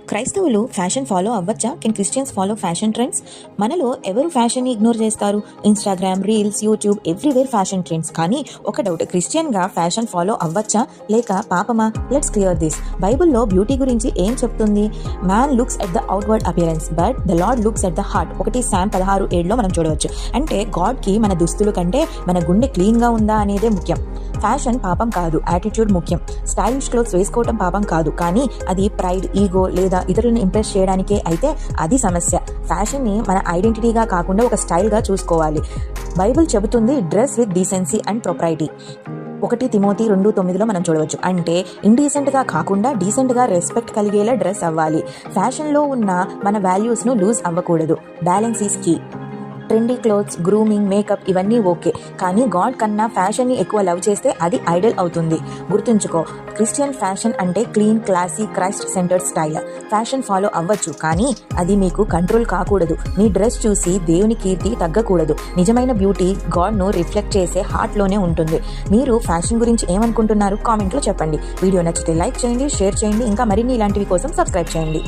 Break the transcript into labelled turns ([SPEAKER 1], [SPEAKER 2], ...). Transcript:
[SPEAKER 1] క్రైస్తవులు fashion follow అవ్వచ్చా? Can Christians follow fashion trends? మనలో ఎవరు ఫ్యాషన్ని ఇగ్నోర్ చేస్తారు? Instagram, reels, YouTube everywhere fashion trends. కానీ ఒక డౌట్, క్రిస్టియన్గా ఫ్యాషన్ ఫాలో అవ్వచ్చా లేక పాపమా? Let's clear this. బైబిల్లో బ్యూటీ గురించి ఏం చెప్తుంది? Man looks at the outward appearance but the lord looks at the heart. 1 Sam 16:7 మనం చూడవచ్చు. అంటే గాడ్కి మన దుస్తుల కంటే మన గుండె క్లీన్గా ఉందా అనేదే ముఖ్యం. ఫ్యాషన్ పాపం కాదు, యాటిట్యూడ్ ముఖ్యం. స్టైలిష్ క్లోత్స్ వేసుకోవటం పాపం కాదు, కానీ అది ప్రైడ్, ఈగో లేదా ఇతరులను ఇంప్రెస్ చేయడానికే అయితే అది సమస్య. ఫ్యాషన్ని మన ఐడెంటిటీగా కాకుండా ఒక స్టైల్గా చూసుకోవాలి. బైబిల్ చెబుతుంది dress with decency and propriety. 1 Timothy 2:9 మనం చూడవచ్చు. అంటే ఇండీసెంట్గా కాకుండా డీసెంట్గా రెస్పెక్ట్ కలిగేలా డ్రెస్ అవ్వాలి. ఫ్యాషన్లో ఉన్న మన వాల్యూస్ను లూజ్ అవ్వకూడదు. Balance is key. Trendy clothes, grooming, makeup ఇవన్నీ ఓకే, కానీ గాడ్ కన్నా ఫ్యాషన్ని ఎక్కువ లవ్ చేస్తే అది ఐడల్ అవుతుంది. గుర్తుంచుకో, క్రిస్టియన్ ఫ్యాషన్ అంటే clean, classy, Christ centred style. Fashion follow అవ్వచ్చు, కానీ అది మీకు కంట్రోల్ కాకూడదు. మీ డ్రెస్ చూసి దేవుని కీర్తి తగ్గకూడదు. నిజమైన బ్యూటీ గాడ్ను రిఫ్లెక్ట్ చేసే హార్ట్లోనే ఉంటుంది. మీరు ఫ్యాషన్ గురించి ఏమనుకుంటున్నారు? కామెంట్లో చెప్పండి. వీడియో నచ్చితే లైక్ చేయండి, షేర్ చేయండి. ఇంకా మరిన్ని ఇలాంటివి కోసం సబ్స్క్రైబ్ చేయండి.